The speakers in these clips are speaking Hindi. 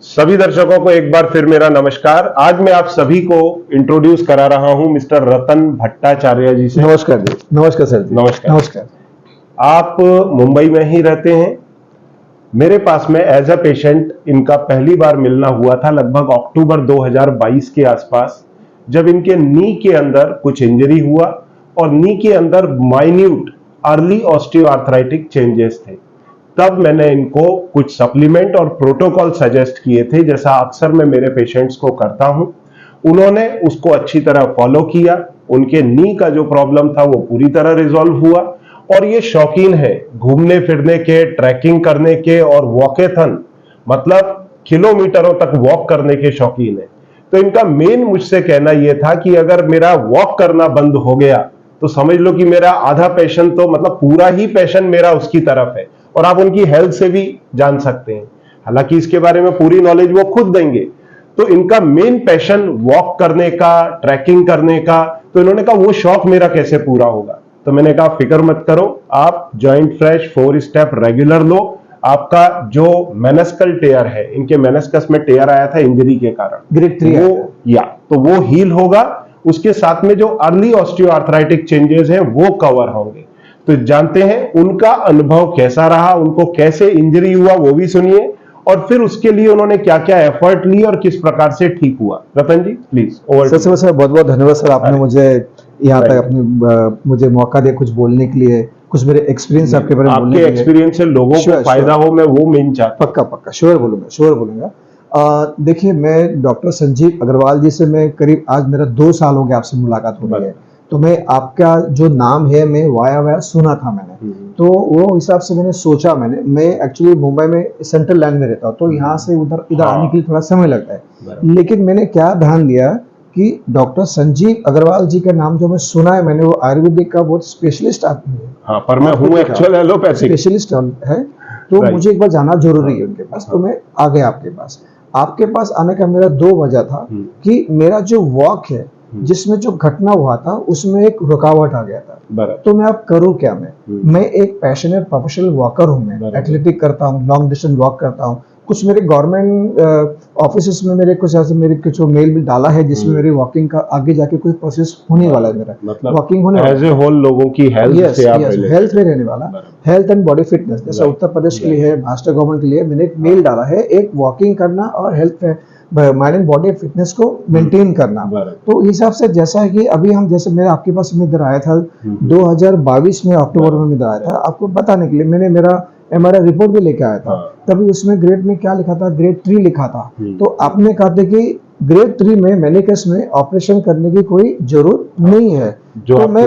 सभी दर्शकों को एक बार फिर मेरा नमस्कार। आज मैं आप सभी को इंट्रोड्यूस करा रहा हूं मिस्टर रतन भट्टाचार्य जी से। नमस्कार जी। नमस्कार सर जी। नमस्कार। नमस्कार। आप मुंबई में ही रहते हैं। मेरे पास में एज अ पेशेंट इनका पहली बार मिलना हुआ था लगभग अक्टूबर 2022 के आसपास, जब इनके नी के अंदर कुछ इंजरी हुआ और नी के अंदर माइन्यूट अर्ली ऑस्टियोआर्थराइटिक चेंजेस थे। तब मैंने इनको कुछ सप्लीमेंट और प्रोटोकॉल सजेस्ट किए थे, जैसा अक्सर मैं मेरे पेशेंट्स को करता हूं। उन्होंने उसको अच्छी तरह फॉलो किया। उनके नी का जो प्रॉब्लम था वो पूरी तरह रिजॉल्व हुआ और ये शौकीन है घूमने फिरने के, ट्रैकिंग करने के और वॉकेथन मतलब किलोमीटरों तक वॉक करने के शौकीन है। तो इनका मेन मुझसे कहना यह था कि अगर मेरा वॉक करना बंद हो गया तो समझ लो कि मेरा आधा पैशन तो मतलब पूरा ही पैशन मेरा उसकी तरफ है। और आप उनकी हेल्थ से भी जान सकते हैं, हालांकि इसके बारे में पूरी नॉलेज वो खुद देंगे। तो इनका मेन पैशन वॉक करने का, ट्रैकिंग करने का, तो इन्होंने कहा वो शौक मेरा कैसे पूरा होगा। तो मैंने कहा फिक्र मत करो, आप जॉइंट फ्रेश 4 स्टेप रेगुलर लो। आपका जो मेनिस्कल टेयर है, इनके मेनिस्कस में टेयर आया था इंजरी के कारण, ग्रेड 3 तो वो हील होगा। उसके साथ में जो अर्ली ऑस्टियोआर्थराइटिक चेंजेस हैं वो कवर होंगे। तो जानते हैं उनका अनुभव कैसा रहा, उनको कैसे इंजरी हुआ वो भी सुनिए, और फिर उसके लिए उन्होंने क्या क्या एफर्ट लिए और किस प्रकार से ठीक हुआ। रतन जी प्लीज ओवर। सबसे पहले सर बहुत बहुत धन्यवाद सर, आपने मुझे यहाँ तक अपनी मुझे मौका दिया कुछ बोलने के लिए, कुछ मेरे एक्सपीरियंस आपके बारे में बोलने के लिए। आपके एक्सपीरियंस से लोगों को फायदा हो, मैं वो मेन चाहता। पक्का पक्का श्योर बोलूंगा। देखिए, मैं डॉक्टर संजीव अग्रवाल जी से मैं करीब आज मेरा 2 साल हो गया आपसे मुलाकात हो रही है। तो मैं आपका जो नाम है मैं वाया सुना था मैंने, तो वो हिसाब से मैंने सोचा, मैं एक्चुअली मुंबई में सेंट्रल लाइन में रहता हूँ, तो यहाँ से इधर आने के लिए थोड़ा समय लगता है। लेकिन मैंने क्या ध्यान दिया कि डॉक्टर संजीव अग्रवाल जी का नाम जो मैं सुना है मैंने, वो आयुर्वेदिक का बहुत स्पेशलिस्ट आदमी है। हाँ, पर मैं हूँ एक्चुअल एलोपैथिक स्पेशलिस्ट है, तो मुझे एक बार जाना जरूरी है उनके पास। तो मैं आ गया आपके पास आने का मेरा 2 वजह था कि मेरा जो वॉक है, जिसमें जो घटना हुआ था उसमें एक रुकावट आ गया था। तो मैं अब करूँ क्या? मैं एक पैशनेट प्रोफेशनल वॉकर हूँ, मैं एथलेटिक करता हूँ, लॉन्ग डिस्टेंस वॉक करता हूँ। कुछ मेरे गवर्नमेंट ऑफिस में मेरे कुछ ऐसे मेरे कुछ मेल भी डाला है जिसमें मेरी वॉकिंग का आगे जाके कोई प्रोसेस होने वाला है, मेरा मतलब वॉकिंग होने वाला है। एज ए होल लोगों की हेल्थ से आप हेल्थ में रहने वाला, हेल्थ एंड बॉडी फिटनेस, जैसा उत्तर प्रदेश के लिए है, महाराष्ट्र गवर्नमेंट के लिए मैंने एक मेल डाला है, एक वॉकिंग करना और health mind and body fitness को मेंटेन करना। तो इस हिसाब से जैसा है कि अभी हम जैसे मेरे आपके पास में इधर आया था 2022 में अक्टूबर में इधर आया था आपको बताने के लिए। मैंने मेरा MRI रिपोर्ट भी लेके आया था, तभी उसमें ग्रेड में क्या लिखा था, ग्रेड 3 लिखा था। तो आपने कहा था कि ग्रेड 3 में मेनिकस में ऑपरेशन करने की कोई जरूरत नहीं है। जो तो मैं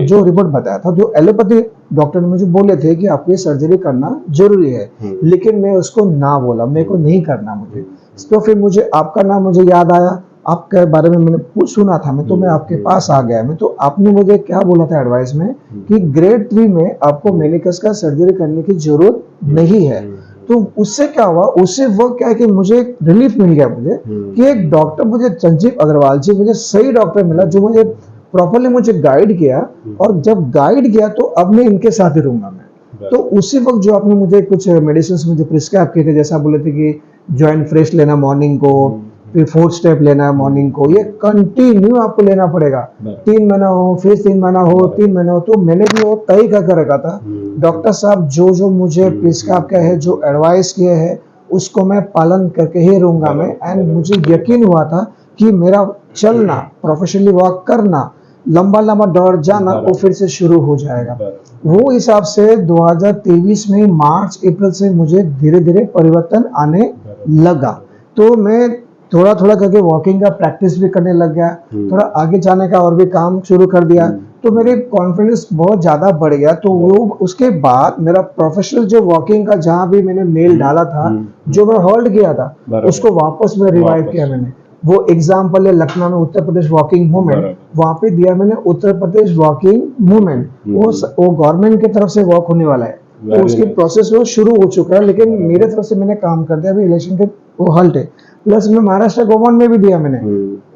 जो रिपोर्ट बताया था, जो एलोपैथी डॉक्टर ने मुझे बोले थे कि आपको ये सर्जरी करना जरूरी है, लेकिन मैं उसको ना बोला, मेरे को नहीं करना मुझे। तो फिर मुझे आपका नाम मुझे याद आया, आपके बारे में मैंने सुना था मैं, तो मैं आपके पास आ गया। तो आपने मुझे क्या बोला था एडवाइस में कि ग्रेड 3 में आपको मेनिकस का सर्जरी करने की जरूरत नहीं है। तो उससे क्या हुआ, उससे वो क्या है कि मुझे रिलीफ मिल गया मुझे कि एक डॉक्टर मुझे संजीव अग्रवाल जी मुझे सही डॉक्टर मिला जो मुझे प्रॉपर्ली मुझे गाइड किया। और जब गाइड किया तो अब मैं इनके साथ ही रहूंगा मैं। तो उसी वक्त जो आपने मुझे कुछ मेडिसिन मुझे प्रिस्क्राइब किए थे, जैसा बोले थे कि जॉइंट फ्रेश लेना मॉर्निंग को, फिर 4 स्टेप लेना है मॉर्निंग को, ये कंटिन्यू आपको लेना पड़ेगा। 3 महीना हो, फिर 3 महीना हो, 3 महीने हो। तो मैंने भी वो तय कर रखा था। डॉक्टर साहब जो मुझे प्रिस्क्राइब किया है, जो एडवाइस किए हैं, उसको मैं पालन करके ही रहूंगा मैं। एंड मुझे यकीन हुआ था कि मेरा चलना, प्रोफेशनली वॉक करना, लंबा दौड़ जाना वो फिर से शुरू हो जाएगा। वो हिसाब से 2023 में मार्च अप्रैल से मुझे धीरे धीरे परिवर्तन आने लगा। तो मैं थोड़ा करके वॉकिंग का प्रैक्टिस भी करने लग गया, थोड़ा आगे जाने का और भी काम शुरू कर दिया। तो मेरे कॉन्फिडेंस बहुत ज्यादा बढ़ गया। तो वो उसके बाद मेरा प्रोफेशनल जो वॉकिंग का जहां भी मैंने मेल डाला था, जो मैं होल्ड किया था, उसको वापस में रिवाइव किया मैंने। वो एग्जाम्पल है लखनऊ में उत्तर प्रदेश वॉकिंग मूवमेंट, वहां पे दिया मैंने उत्तर प्रदेश वॉकिंग मूवमेंट। वो गवर्नमेंट की तरफ से वॉक होने वाला है, तो उसकी प्रोसेस वो शुरू हो चुका है, लेकिन मेरे तरफ से मैंने काम कर दिया। अभी इलेक्शन के वो हल्ट है, प्लस में महाराष्ट्र गवर्नमेंट में भी दिया मैंने,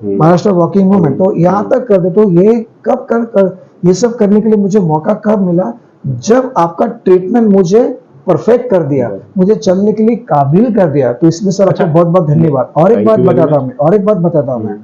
महाराष्ट्र वॉकिंग मूवमेंट। तो यहाँ तक कर दे। तो ये कब ये सब करने के लिए मुझे मौका कब मिला, जब आपका ट्रीटमेंट मुझे परफेक्ट कर दिया, मुझे चलने के लिए काबिल कर दिया। तो इसमें सर आपको बहुत बहुत धन्यवाद। और एक बात बताता हूँ मैं,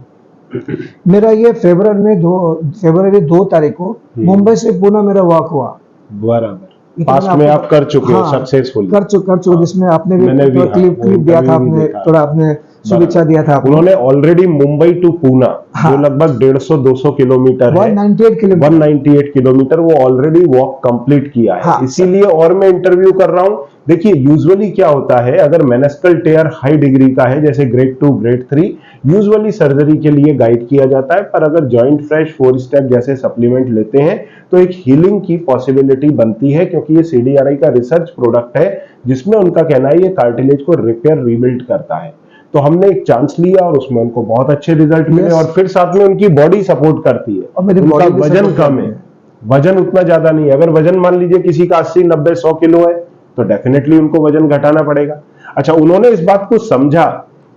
मेरा ये फरवरी 2 तारीख को मुंबई से पुणे मेरा वॉक हुआ। बराबर, पास्ट में आप कर चुके हो, सक्सेसफुल कर चुके, जिसमें आपने भी क्लिप दिया था, आपने थोड़ा आपने शुभेच्छा दिया था। उन्होंने ऑलरेडी मुंबई टू पूना, जो लगभग 150-200 किलोमीटर है, 198 किलोमीटर वो ऑलरेडी वॉक कंप्लीट किया है। इसीलिए और मैं इंटरव्यू कर रहा हूँ। देखिए यूजुअली क्या होता है, अगर मेनिस्कल टेयर हाई डिग्री का है, जैसे ग्रेड 2 ग्रेड 3, यूजुअली सर्जरी के लिए गाइड किया जाता है। पर अगर जॉइंट फ्रेश 4 स्टेप जैसे सप्लीमेंट लेते हैं तो एक हीलिंग की पॉसिबिलिटी बनती है, क्योंकि ये CDRI का रिसर्च प्रोडक्ट है, जिसमें उनका कहना है ये कार्टिलेज को रिपेयर रिबिल्ड करता है। तो हमने एक चांस लिया और उसमें उनको बहुत अच्छे रिजल्ट मिले, और फिर साथ में उनकी बॉडी सपोर्ट करती है, और उनका वजन कम है, वजन उतना ज्यादा नहीं है। अगर वजन मान लीजिए किसी का 80-90-100 किलो है तो डेफिनेटली उनको वजन घटाना पड़ेगा। अच्छा, उन्होंने इस बात को समझा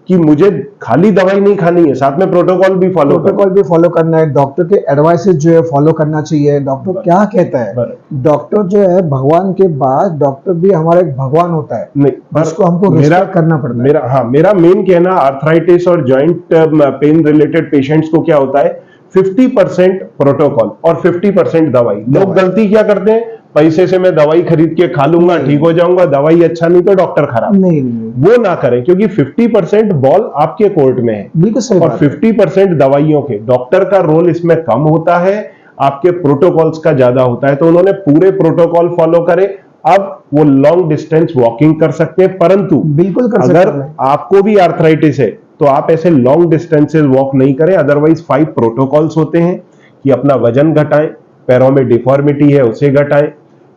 कि मुझे खाली दवाई नहीं खानी है, साथ में प्रोटोकॉल भी फॉलो करना है, डॉक्टर के एडवाइसेस जो है फॉलो करना चाहिए। डॉक्टर क्या कहता है, डॉक्टर जो है भगवान के बाद डॉक्टर भी हमारा एक भगवान होता है, उसको हमको रिस्पेक्ट करना पड़ता है। मेरा मेन कहना, आर्थराइटिस और जॉइंट पेन रिलेटेड पेशेंट्स को क्या होता है, 50% प्रोटोकॉल और 50% दवाई। लोग गलती क्या करते हैं, पैसे से मैं दवाई खरीद के खा लूंगा, ठीक हो जाऊंगा, दवाई अच्छा नहीं तो डॉक्टर खराब। नहीं, वो ना करें, क्योंकि 50% बॉल आपके कोर्ट में है, बिल्कुल सही, और 50% दवाइयों के। डॉक्टर का रोल इसमें कम होता है, आपके प्रोटोकॉल्स का ज्यादा होता है। तो उन्होंने पूरे प्रोटोकॉल फॉलो करे, अब वो लॉन्ग डिस्टेंस वॉकिंग कर सकते हैं। परंतु बिल्कुल अगर आपको भी आर्थराइटिस है तो आप ऐसे लॉन्ग डिस्टेंसेस वॉक नहीं करें। अदरवाइज 5 प्रोटोकॉल्स होते हैं कि अपना वजन घटाएं, पैरों में डिफॉर्मिटी है उसे घटाएं,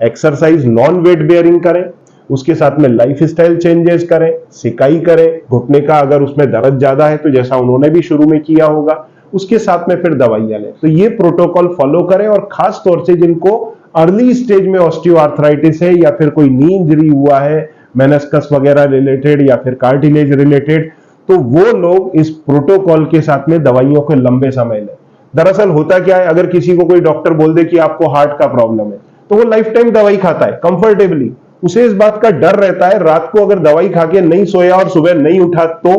एक्सरसाइज नॉन वेट बेयरिंग करें, उसके साथ में लाइफस्टाइल चेंजेस करें, सिकाई करें, घुटने का अगर उसमें दर्द ज्यादा है तो जैसा उन्होंने भी शुरू में किया होगा, उसके साथ में फिर दवाइयां लें। तो ये प्रोटोकॉल फॉलो करें, और खास तौर से जिनको अर्ली स्टेज में ऑस्टियोआर्थराइटिस है, या फिर कोई नी इंजरी हुआ है मेनिस्कस वगैरह रिलेटेड या फिर कार्टिलेज रिलेटेड, तो वो लोग इस प्रोटोकॉल के साथ में दवाइयों को लंबे समय लें। दरअसल होता क्या है, अगर किसी को कोई डॉक्टर बोल दे कि आपको हार्ट का प्रॉब्लम है तो वो लाइफ टाइम दवाई खाता है कंफर्टेबली। उसे इस बात का डर रहता है रात को अगर दवाई खा के नहीं सोया और सुबह नहीं उठा तो।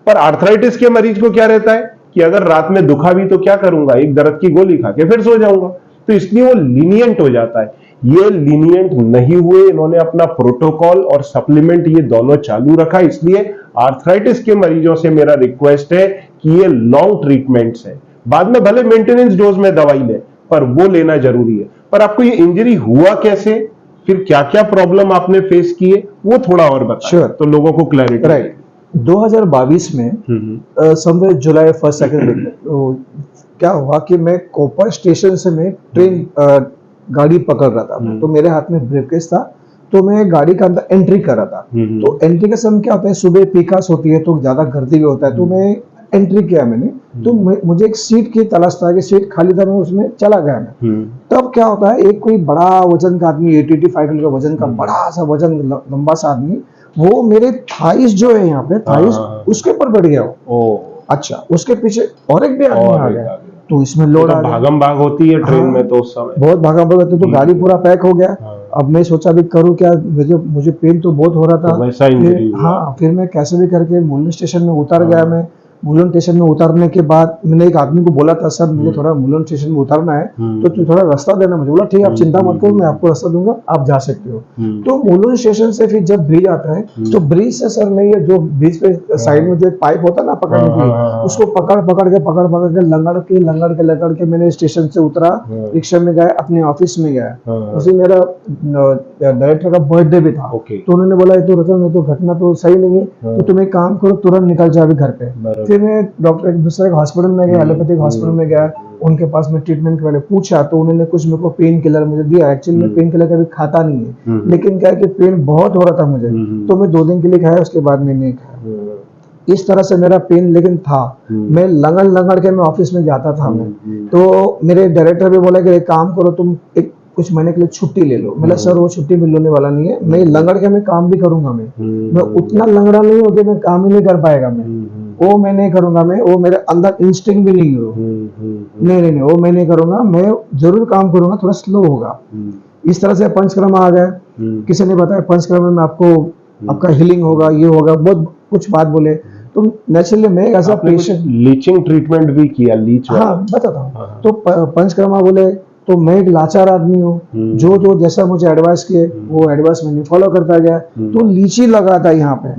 पर आर्थराइटिस के मरीज को क्या रहता है कि अगर रात में दुखा भी तो क्या करूंगा, एक दर्द की गोली खा के फिर सो जाऊंगा। तो इसलिए वो लीनियंट हो जाता है। ये लीनियंट नहीं हुए, इन्होंने अपना प्रोटोकॉल और सप्लीमेंट ये दोनों चालू रखा। इसलिए आर्थराइटिस के मरीजों से मेरा रिक्वेस्ट है कि ये लॉन्ग ट्रीटमेंट्स है, बाद में भले मेंटेनेंस डोज में दवाई ले पर वो लेना जरूरी है। पर आपको ये इंजरी हुआ कैसे, फिर क्या क्या प्रॉब्लम आपने फेस किए, वो थोड़ा और बताएं तो लोगों को क्लैरिटी। राइट, 2022 में समवेयर जुलाई 1-2 तो क्या हुआ कि मैं कोपर स्टेशन से मैं ट्रेन गाड़ी पकड़ रहा था, तो मेरे हाथ में ब्रीफकेस था, तो मैं गाड़ी का अंदर एंट्री कर रहा था। तो एंट्री के समय क्या होता है, सुबह पीकास होती है तो ज्यादा गर्दी भी होता है, तो मैं एंट्री किया मैंने, तो मुझे एक सीट की तलाश था कि सीट खाली था, मैं उसमें चला गया मैं। तब क्या होता है, एक कोई बड़ा वजन का आदमी 85 किलो का वजन का बड़ा सा वजन लंबा सा आदमी, वो मेरे थाइस जो है यहाँ पे थाइस उसके ऊपर बैठ गया वो। अच्छा, उसके पीछे और एक भी आदमी आ गया, तो इसमें लोड भागम भाग होती है ट्रेन में, तो उस समय बहुत भागम भाग होती है, तो गाड़ी पूरा पैक हो गया। अब मैं सोचा भी करूँ क्या, मुझे पेन तो बहुत हो रहा था। तो वैसा इंजरी हुआ। हाँ, फिर मैं कैसे भी करके मुलन स्टेशन में उतर गया। मैं मुलन स्टेशन में उतरने के बाद मैंने एक आदमी को बोला था, सर मुझे थोड़ा मुलन स्टेशन में उतरना है, तो तू थोड़ा रास्ता देना मुझे। बोला ठीक है, आप चिंता मत करो, मैं आपको रास्ता दूंगा, आप जा सकते हो। तो मुलन स्टेशन से फिर जब ब्रिज आता है, तो ब्रिज से सर मैं ये जो ब्रिज पे साइड में जो एक पाइप होता है ना पकड़ने के लिए, उसको पकड़ के मैंने स्टेशन से उतरा, रिक्शा में गया, अपने ऑफिस में गया। उसी मेरा डायरेक्टर का बर्थडे भी था, तो उन्होंने बोला तो रतन तो घटना तो सही नहीं है, तो तुम एक काम करो, तुरंत निकल जाओ अभी घर पे। फिर मैं डॉक्टर दूसरे हॉस्पिटल में गया, एलोपैथिक हॉस्पिटल में गया, उनके पास में ट्रीटमेंट के बारे में पूछा, तो उन्होंने कुछ मेरे को पेन किलर मुझे दिया। एक्चुअली मैं पेन किलर कभी खाता नहीं है, लेकिन क्या है कि पेन बहुत हो रहा था मुझे, तो मैं 2 दिन के लिए खाया, उसके बाद मैं नहीं खाया। इस तरह से मेरा पेन लेकिन था। मैं लंगड़ के मैं ऑफिस में जाता था मैं, तो मेरे डायरेक्टर भी बोला कि एक काम करो, तुम एक कुछ महीने के लिए छुट्टी ले लो। मतलब सर वो छुट्टी मिलने वाला नहीं है, मैं लंगड़ के मैं काम भी करूंगा, मैं उतना लंगड़ा नहीं हो कि मैं काम ही नहीं कर पाएगा, वो मैं नहीं करूंगा, मैं वो मेरे अंदर इंस्टिंक्ट भी नहीं हो, नहीं, वो मैं नहीं करूंगा, मैं जरूर काम करूंगा, थोड़ा स्लो होगा। इस तरह से पंचकर्मा आ गया, किसी ने बताया पंचकर्मा में आपको आपका हीलिंग होगा, ये होगा, बहुत कुछ बात बोले। तो नेचुरली मैं ऐसा पेशेंट लीचिंग ट्रीटमेंट भी किया, लीच वाला? हाँ बताता हूँ। तो पंचकर्मा बोले तो मैं एक लाचार आदमी हूँ, जो जैसा मुझे एडवाइस किए वो एडवाइस मैंने फॉलो करता गया। तो लीची लगा था यहाँ पे,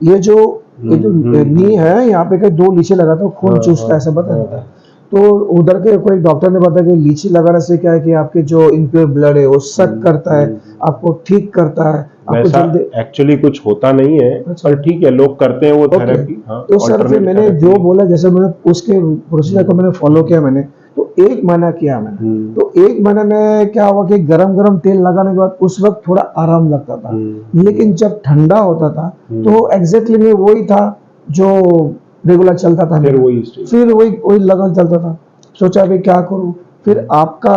ये जो नी है यहाँ पे के 2 लीची लगा था, खून चूसता है ऐसा बताया था। तो उधर के कोई डॉक्टर ने बताया कि लीची लगाने से क्या है कि आपके जो इम्प्योर ब्लड है वो सक करता है, आपको ठीक करता है, आपको जल्दी। एक्चुअली कुछ होता नहीं है, पर ठीक है, लोग करते हैं वो थेरेपी। तो सर फिर मैंने जो बोला, जैसे मैंने उसके प्रोसीजर को मैंने फॉलो किया, मैंने तो 1 महीना किया मैंने। तो 1 महीने में क्या हुआ कि गरम गरम तेल लगाने के बाद उस वक्त थोड़ा आराम लगता था, लेकिन जब ठंडा होता था तो एग्जैक्टली में वही था जो रेगुलर चलता था, फिर वही लगन चलता था। सोचा भी क्या करूं, फिर आपका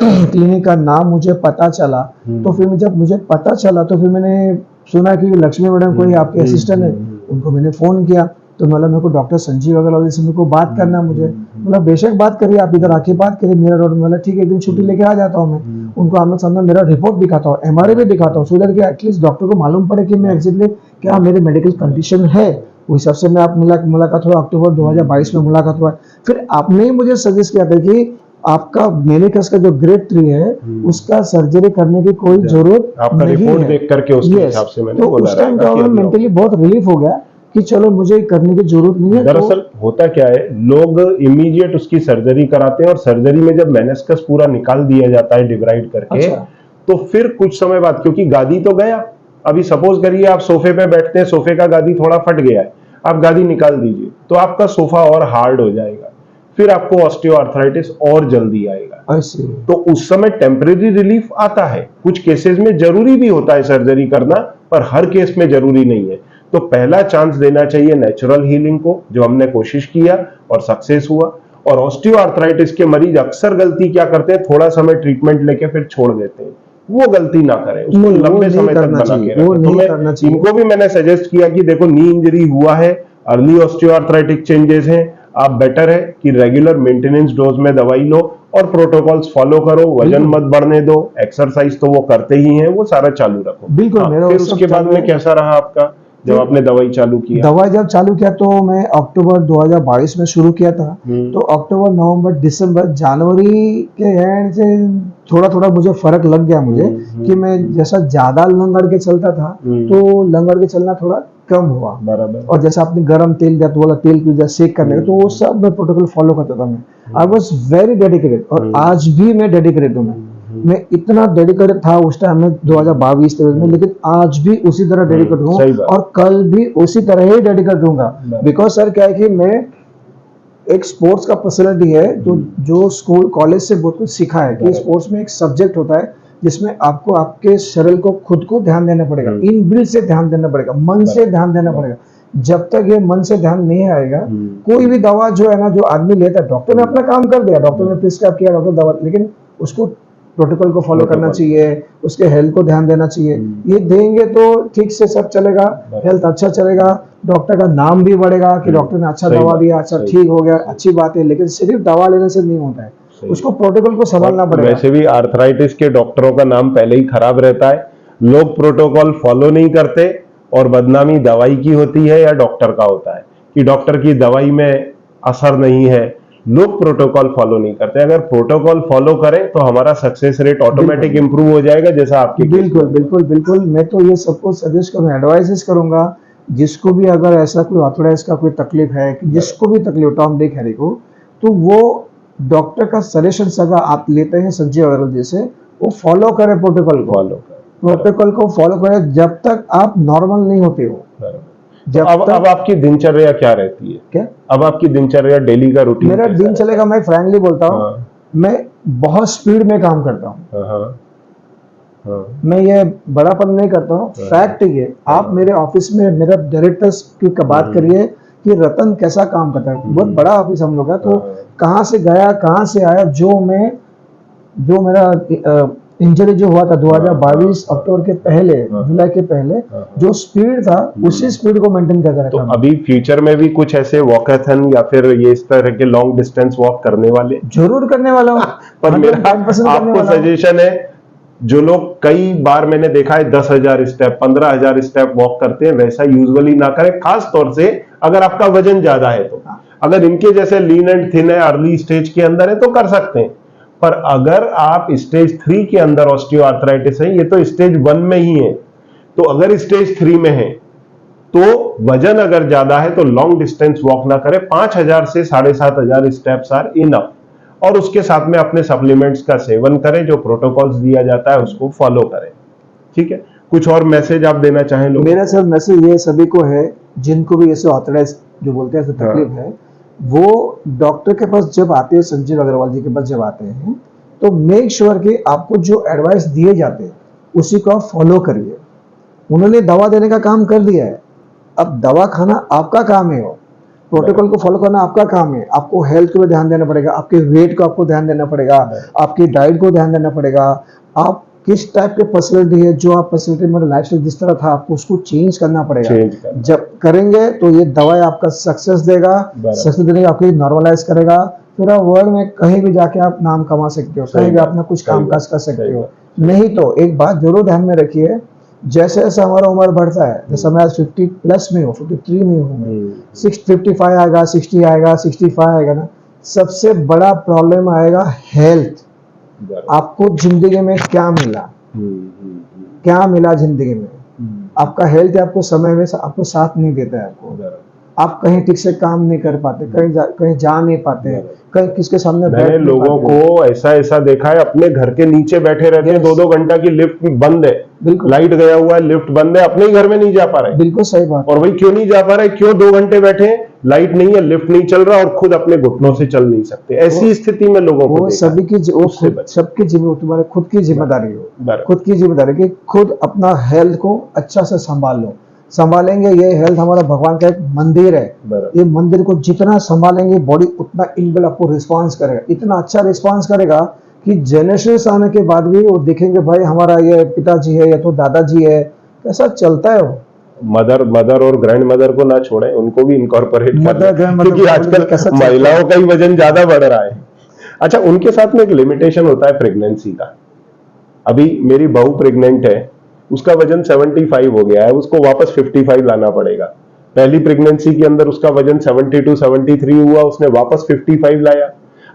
क्लिनिक का नाम मुझे पता चला। तो फिर जब मुझे पता चला तो फिर मैंने सुना कि लक्ष्मी मैडम कोई आपके असिस्टेंट है, उनको मैंने फोन किया। तो मतलब मेरे को डॉक्टर संजीव अग्रवाल से मेरे को बात करना, मुझे मतलब बेशक बात करिए, आप इधर आके बात करिए मेरा रोड में। ठीक है, एक दिन छुट्टी लेके आ जाता हूँ मैं, उनको आमने सामने मेरा रिपोर्ट दिखाता हूँ, MRI भी दिखाता हूँ, सो दैट कि एटलीस्ट डॉक्टर को मालूम पड़े कि मैं एग्जैक्टली क्या मेरी मेडिकल कंडीशन है। उस हिसाब से मैं आप मुलाकात हुआ, अक्टूबर 2022 में मुलाकात हुआ। फिर आपने ही मुझे सजेस्ट किया था कि आपका मेनिकस का जो ग्रेड 3 है उसका सर्जरी करने की कोई जरूरत आपका नहीं रिपोर्ट है। देख करके उसके हिसाब से मैंने तो बोला। उस टाइम तो मेंटली बहुत रिलीफ हो गया कि चलो मुझे करने की जरूरत नहीं है। दरअसल होता क्या है, लोग इमीडिएट उसकी सर्जरी कराते हैं, और सर्जरी में जब मेनिस्कस पूरा निकाल दिया जाता है डिवाइड करके, तो फिर कुछ समय बाद, क्योंकि गादी तो गया, अभी सपोज करिए आप सोफे पे बैठते हैं, सोफे का गादी थोड़ा फट गया है, आप गादी निकाल दीजिए तो आपका सोफा और हार्ड हो जाएगा, फिर आपको ऑस्टियोआर्थराइटिस और जल्दी आएगा। तो उस समय टेम्परेरी रिलीफ आता है, कुछ केसेस में जरूरी भी होता है सर्जरी करना, पर हर केस में जरूरी नहीं है। तो पहला चांस देना चाहिए नेचुरल हीलिंग को, जो हमने कोशिश किया और सक्सेस हुआ। और ऑस्टियोआर्थराइटिस के मरीज अक्सर गलती क्या करते हैं, थोड़ा समय ट्रीटमेंट लेके फिर छोड़ देते हैं। वो गलती ना करें, उसको लंबे समय तक बना के रखें। तो इनको भी मैंने सजेस्ट किया कि देखो, नी इंजरी हुआ है, अर्ली ऑस्टियोआर्थराइटिक चेंजेस हैं, आप बेटर है कि रेगुलर मेंटेनेंस डोज में दवाई लो और प्रोटोकॉल्स फॉलो करो, वजन मत बढ़ने दो, एक्सरसाइज तो वो करते ही हैं, वो सारा चालू रखो। बिल्कुल। फिर उसके बाद में कैसा रहा आपका, जब आपने दवाई चालू किया? दवाई जब चालू किया तो मैं अक्टूबर 2022 में शुरू किया था। तो अक्टूबर, नवंबर, दिसंबर, जनवरी के एंड से थोड़ा थोड़ा मुझे फर्क लग गया मुझे कि मैं जैसा ज्यादा लंगड़ के चलता था तो लंगड़ के चलना थोड़ा कम हुआ। बराबर। और जैसा आपने गर्म तेल दिया तो बोला तेल की वजह सेक करने का, तो वो सब मैं प्रोटोकॉल फॉलो करता था। मैं आई वॉज वेरी डेडिकेटेड, और आज भी मैं डेडिकेटेड हूँ। मैं इतना डेडिकेटेड था उस टाइम में 2022 में, लेकिन आज भी उसी तरह डेडिकेटेड हूँ और कल भी उसी तरह ही डेडिकेटेड रहूंगा। बिकॉज सर क्या है कि मैं एक स्पोर्ट्स का पर्सनालिटी है, तो जो स्कूल कॉलेज से बहुत कुछ सीखा है कि स्पोर्ट्स में एक सब्जेक्ट होता है जिसमें आपको आपके शरीर को खुद को ध्यान देना पड़ेगा, इनबिल्ट से ध्यान देना पड़ेगा, मन से ध्यान देना पड़ेगा। जब तक ये मन से ध्यान नहीं आएगा, कोई भी दवा जो है ना, जो आदमी लेता है, डॉक्टर ने अपना काम कर दिया, डॉक्टर ने प्रिस्क्राइब किया डॉक्टर दवा, लेकिन उसको प्रोटोकॉल को फॉलो करना चाहिए, उसके हेल्थ को ध्यान देना चाहिए। ये देंगे तो ठीक से सब चलेगा, हेल्थ अच्छा चलेगा, डॉक्टर का नाम भी बढ़ेगा कि डॉक्टर ने अच्छा दवा दिया, अच्छा ठीक हो गया, अच्छी बात है। लेकिन सिर्फ दवा लेने से नहीं होता है, उसको प्रोटोकॉल को संभालना पड़ेगा। वैसे भी आर्थराइटिस के डॉक्टरों का नाम पहले ही खराब रहता है, लोग प्रोटोकॉल फॉलो नहीं करते और बदनामी दवाई की होती है या डॉक्टर का होता है कि डॉक्टर की दवाई में असर नहीं है। लोग प्रोटोकॉल फॉलो नहीं करते। अगर प्रोटोकॉल फॉलो करें तो हमारा सक्सेस रेट ऑटोमेटिक इंप्रूव हो जाएगा, जैसा आपके। बिल्कुल बिल्कुल बिल्कुल। मैं तो ये सबको सजेस्ट करूंगा, एडवाइस करूंगा, जिसको भी अगर ऐसा कोई ऑर्थराइटिस का कोई तकलीफ है, कि जिसको भी तकलीफ टॉम डिक हैरी को, तो वो डॉक्टर का सजेशन अगर आप लेते हैं संजीव अग्रवाल जैसे, वो फॉलो करें प्रोटोकॉल को फॉलो करें जब तक आप नॉर्मल नहीं होते हो। जब अब आपकी दिनचर्या क्या रहती है? क्या अब आपकी दिनचर्या, डेली का रूटीन? मेरा दिन चलेगा, मैं फ्रैंकली बोलता हूँ, मैं बहुत स्पीड में काम करता हूँ। मैं ये बड़ापन नहीं करता हूँ, फैक्ट ये। आप मेरे ऑफिस में मेरा डायरेक्टर्स की बात करिए कि रतन कैसा काम करता है, बहुत बड़ा ऑफिस हम लोग का, तो कहाँ से गया कहाँ से आया, जो मेरा इंजरी जो हुआ था 2022 अक्टूबर के पहले, जुलाई के पहले, जो स्पीड था उसी स्पीड को मेंटेन करके रखा। तो अभी फ्यूचर में भी कुछ ऐसे वॉकाथन या फिर ये इस तरह के लॉन्ग डिस्टेंस वॉक करने वाले? जरूर करने वाला हूँ, पर मेरा आपको सजेशन है, जो लोग कई बार मैंने देखा है 10,000 स्टेप 15,000 स्टेप वॉक करते हैं, वैसा यूजुअली ना करें, खास तौर से अगर आपका वजन ज्यादा है तो। अगर इनके जैसे लीन एंड थिन है, अर्ली स्टेज के अंदर है तो कर सकते हैं, पर अगर आप स्टेज 3 के अंदर ऑस्टियोआर्थराइटिस है, ये तो स्टेज 1 में ही है, तो अगर स्टेज 3 में है तो वजन अगर ज्यादा है तो लॉन्ग डिस्टेंस वॉक ना करें, 5,000 से 7,500 स्टेप्स आर इनफ, और उसके साथ में अपने सप्लीमेंट्स का सेवन करें, जो प्रोटोकॉल्स दिया जाता है उसको फॉलो करें। ठीक है, कुछ और मैसेज आप देना चाहें लोगों? मेरा सर मैसेज ये सभी को है जिनको भी ऐसे ऑर्थराइटिस जो बोलते हैं तकलीफ है, वो डॉक्टर के पास जब आते हैं, संजीव अग्रवाल जी के पास जब आते हैं, तो मेक श्योर कि आपको जो एडवाइस दिए जाते हैं उसी को आप फॉलो करिए। उन्होंने दवा देने का काम कर दिया है, अब दवा खाना आपका काम है, वो प्रोटोकॉल को फॉलो करना आपका काम है। आपको हेल्थ को ध्यान देना पड़ेगा, आपके वेट को आपको ध्यान देना पड़ेगा, आपकी डाइट को ध्यान देना पड़ेगा, आप किस टाइप के पर्सनैलिटी है, जो आप पर्सनैलिटी में लाइफस्टाइल जिस तरह था आपको उसको चेंज करना पड़ेगा। जब करेंगे तो ये दवाई आपका सक्सेस देगा, सक्सेस देने आपको नॉर्मलाइज करेगा, फिर आप वर्ल्ड में कहीं भी जाके आप नाम कमा सकते हो, कहीं भी अपना कुछ काम काज कर सकते हो। नहीं तो एक बात जरूर ध्यान में रखिए, जैसे जैसे हमारा उम्र बढ़ता है, जैसे मैं 50 प्लस में हूँ, 53 में हूँ, 55 आएगा, 60 आएगा, 65 आएगा ना, सबसे बड़ा प्रॉब्लम आएगा हेल्थ। आपको जिंदगी में क्या मिला, क्या मिला जिंदगी में? आपका हेल्थ आपको समय में आपको साथ नहीं देता है, आप कहीं ठीक से काम नहीं कर पाते, कहीं जा नहीं पाते, कहीं किसके सामने मैंने लोगों को ऐसा देखा है, अपने घर के नीचे बैठे रहते हैं, 2-2 घंटा की लिफ्ट बंद है, बिल्कुल लाइट गया हुआ है, लिफ्ट बंद है, अपने ही घर में नहीं जा पा रहे। बिल्कुल सही बात। और वही क्यों नहीं जा पा रहे? क्यों 2 घंटे बैठे हैं, लाइट नहीं है, लिफ्ट नहीं चल रहा, और खुद अपने घुटनों से चल नहीं सकते। ऐसी स्थिति में लोगों को सभी की सबकी तुम्हारे खुद की जिम्मेदारी हो, खुद की जिम्मेदारी कि खुद अपना हेल्थ को अच्छा से संभाल लो। संभालेंगे, ये हेल्थ हमारा भगवान का एक मंदिर है, ये मंदिर को जितना संभालेंगे बॉडी उतना इनबिल्ट आपको रिस्पांस करेगा, इतना अच्छा रिस्पांस करेगा कि जनरेशन आने के बाद भी वो देखेंगे भाई हमारा ये पिताजी है या तो दादाजी है, कैसा चलता है वो। मदर और ग्रैंड मदर को ना छोड़ें, उनको भी इनकॉर्पोरेट करें, क्योंकि आजकल महिलाओं का ही वजन ज्यादा बढ़ रहा है। अच्छा, उनके साथ में एक लिमिटेशन होता है प्रेगनेंसी का। अभी मेरी बहू प्रेग्नेंट है, उसका वजन 75 हो गया है, उसको वापस 55 लाना पड़ेगा। पहली प्रेगनेंसी के अंदर उसका वजन 72-73 हुआ, उसने वापस 55 लाया,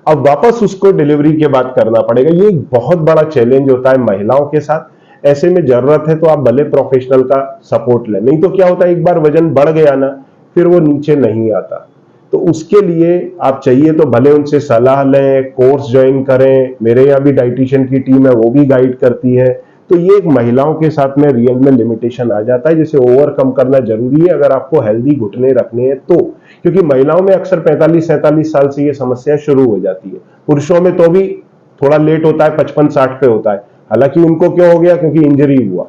अब वापस उसको डिलीवरी के बाद करना पड़ेगा। ये एक बहुत बड़ा चैलेंज होता है महिलाओं के साथ। ऐसे में जरूरत है तो आप भले प्रोफेशनल का सपोर्ट लें, नहीं तो क्या होता है, एक बार वजन बढ़ गया ना, फिर वो नीचे नहीं आता। तो उसके लिए आप चाहिए तो भले उनसे सलाह लें, कोर्स ज्वाइन करें। मेरे यहाँ भी डाइटिशियन की टीम है, वो भी गाइड करती है। तो ये एक महिलाओं के साथ में रियल में लिमिटेशन आ जाता है, जिसे ओवरकम करना जरूरी है अगर आपको हेल्दी घुटने रखने हैं तो। क्योंकि महिलाओं में अक्सर 45-47 साल से ये समस्या शुरू हो जाती है, पुरुषों में तो भी थोड़ा लेट होता है, 55-60 पे होता है। हालांकि उनको क्यों हो गया? क्योंकि इंजरी हुआ।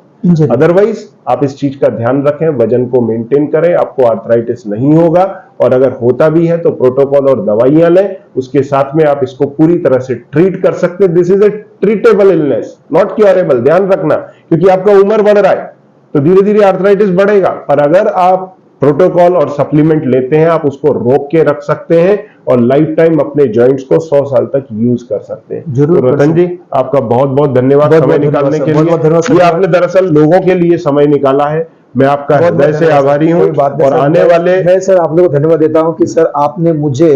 अदरवाइज आप इस चीज का ध्यान रखें, वजन को मेंटेन करें, आपको आर्थराइटिस नहीं होगा। और अगर होता भी है तो प्रोटोकॉल और दवाइयां लें, उसके साथ में आप इसको पूरी तरह से ट्रीट कर सकते हैं। This is a treatable illness, not curable. ध्यान रखना, क्योंकि आपका उम्र बढ़ रहा है तो धीरे धीरे आर्थराइटिस बढ़ेगा, पर अगर आप प्रोटोकॉल और सप्लीमेंट लेते हैं, आप उसको रोक के रख सकते हैं और लाइफ टाइम अपने जॉइंट्स को 100 साल तक यूज कर सकते हैं। जरूर रतन जी, आपका बहुत बहुत धन्यवाद समय निकालने के लिए। ये आपने दरअसल लोगों के लिए समय निकाला है, मैं आपका हृदय से आभारी हूँ। और आने वाले मैं सर आप लोगों को धन्यवाद देता हूँ कि सर आपने मुझे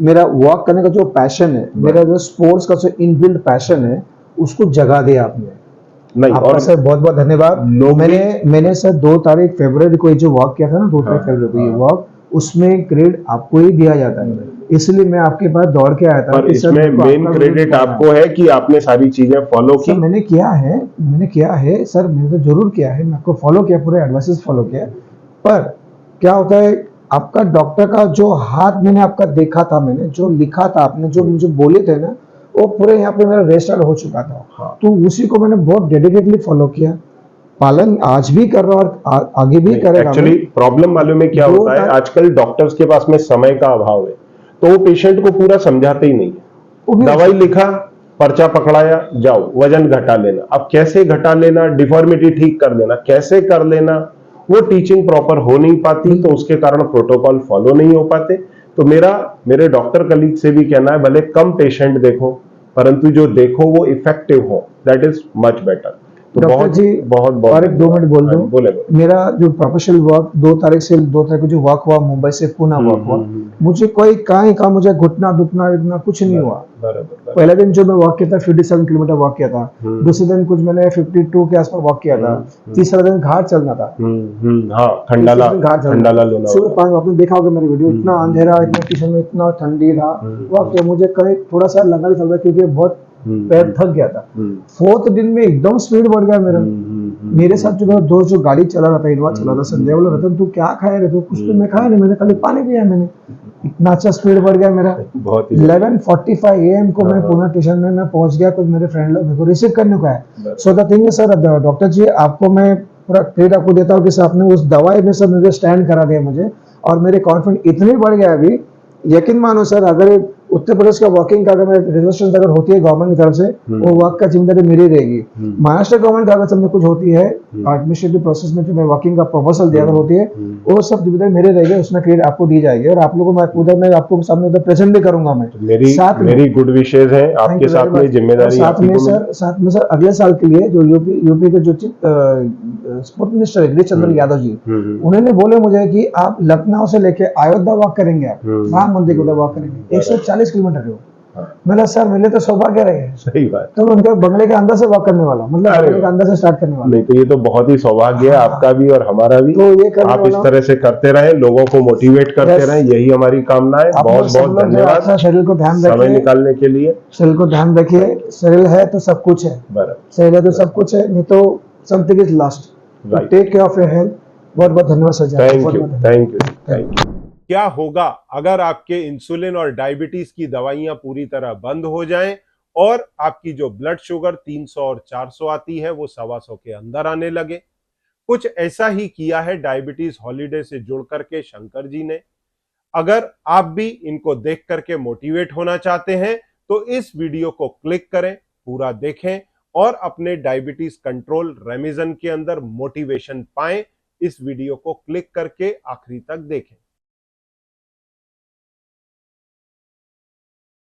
मेरा वॉक करने का जो पैशन है, मेरा जो स्पोर्ट्स का जो इनबिल्ट पैशन है, उसको जगा दिया आपने। नहीं, और सर बहुत बहुत धन्यवाद। मैंने सर 2 तारीख फरवरी को जो वॉक किया था ना, 2 तारीख फरवरी को ये वॉक, उसमें क्रेडिट आपको ही दिया जाता है, इसलिए मैं आपके पास दौड़ के आया था। पर इसमें मेन क्रेडिट आपको है कि आपने सारी चीजें फॉलो की। मैंने किया है सर, मैंने तो जरूर किया है, मैं आपको फॉलो किया, पूरे एडवाइसेस फॉलो किया। पर क्या होता है, आपका डॉक्टर का जो हाथ मैंने आपका देखा था, मैंने जो लिखा था, आपने जो मुझे बोले थे ना, वो पूरे यहाँ पे मेरा रेस्टार्ट हो चुका था। तो उसी को मैंने बहुत डेडिकेटली फॉलो किया, पालन आज भी कर रहा और आगे भी करेगा। एक्चुअली प्रॉब्लम मालूम में क्या होता है, आजकल डॉक्टर्स के पास में समय का अभाव है, तो वो पेशेंट को पूरा समझाते ही नहीं है। दवाई लिखा, पर्चा पकड़ाया, जाओ वजन घटा लेना। अब कैसे घटा लेना, डिफॉर्मिटी ठीक कर लेना, कैसे कर लेना, वो टीचिंग प्रॉपर हो नहीं पाती, तो उसके कारण प्रोटोकॉल फॉलो नहीं हो पाते। तो मेरे डॉक्टर कलीग से भी कहना है, भले कम पेशेंट देखो, परंतु जो देखो वो इफेक्टिव हो। That is much better. तो डॉक्टर जी बहुत और एक 2 मिनट बोल दो। बोले। मेरा जो प्रोफेशनल वर्क 2 तारीख से 2 तारीख को जो वर्क हुआ मुंबई से पुणे वर्क हुआ, मुझे कोई कहीं का मुझे घुटना दुखना इतना कुछ नहीं हुआ। पहले दिन जो मैं वॉक किया था 57 किलोमीटर वॉक किया था, दूसरे दिन कुछ मैंने 52 के आसपास वॉक किया था, तीसरा दिन घाट चलना था। हाँ, खंडाला लोनावला। सुबह 5 आपने देखा होगा मेरी वीडियो, इतना अंधेरा, इतना किचन में इतना ठंडी था वॉक किया, मुझे कहीं थोड़ा सा लगा नहीं चल रहा क्योंकि बहुत पैर थक गया था। 4th दिन में एकदम स्पीड बढ़ गया मेरा। मेरे साथ जो दोस्त जो गाड़ी चला रहा था, इनोवा चला रहा था, संजय बोला रतन तू क्या खाया रे? तो कुछ तो मैं खाया नहीं, मैंने खाली पानी पिया। मैंने इतना अच्छा स्पीड बढ़ गया मेरा। 11:45 AM को मैं पुणे स्टेशन में मैं पहुंच गया। कुछ मेरे फ्रेंड लोग मेरे को रिसीव करने को आए। So the thing sir, doctor ji आपको मैं पूरा क्रेडिट आपको देता हूँ कि आपने उस दवाई में सब मुझे स्टैंड करा दिया मुझे, और मेरे कॉन्फिडेंस इतने बढ़ गया अभी, यकीन मानो सर। अगर उत्तर प्रदेश का वॉकिंग का अगर रिजर्वेशन अगर होती है गवर्नमेंट की तरफ से, वो वॉक का जिम्मेदारी मेरी रहेगी। महाराष्ट्र गवर्नमेंट का अगर समझो कुछ होती है एडमिनिस्ट्रेटिव प्रोसेस में, जो मैं वॉकिंग का प्रपोजल दिया अगर होती है, वो सब जिम्मेदारी मेरे रहेगी, उसमें क्रेडिट आपको दी जाएगी। और आप लोगों को मैं आपको सामने उधर प्रेजेंट भी करूंगा। मैं मेरी गुड विशेज है आपके साथ में, जिम्मेदारी साथ में सर अगले साल के लिए जो यूपी के जो स्पोर्ट्स मिनिस्टर है गिरीश चंद्र यादव जी, उन्होंने बोले मुझे कि आप लखनऊ से लेके अयोध्या वॉक करेंगे, आप राम मंदिर को उधर वॉक करेंगे 140 किलोमीटर है। मेरा सर मेरे तो सौभाग्य रहे। सही बात। तो उनके बंगले के अंदर से वॉक करने वाला, मतलब बंगले के अंदर से स्टार्ट करने वाला। नहीं तो ये तो बहुत ही सौभाग्य है आपका भी और हमारा भी। तो ये आप इस तरह से करते रहे, लोगों को मोटिवेट करते रहे, यही हमारी कामना है। बहुत बहुत धन्यवाद शरीर को ध्यान समय निकालने के लिए। शरीर को ध्यान रखिए, शरीर है तो सब कुछ है, शरीर है तो सब कुछ है, नहीं तो something is lost. Take care of your health. बहुत बहुत धन्यवाद सर। Thank you. क्या होगा अगर आपके इंसुलिन और डायबिटीज की दवाइयां पूरी तरह बंद हो जाएं और आपकी जो ब्लड शुगर 300 और 400 आती है वो 125 के अंदर आने लगे? कुछ ऐसा ही किया है डायबिटीज हॉलीडे से जुड़ करके शंकर जी ने। अगर आप भी इनको देख करके मोटिवेट होना चाहते हैं तो इस वीडियो को क्लिक करें, पूरा देखें और अपने डायबिटीज कंट्रोल रेमिजन के अंदर मोटिवेशन पाएं। इस वीडियो को क्लिक करके आखिरी तक देखें।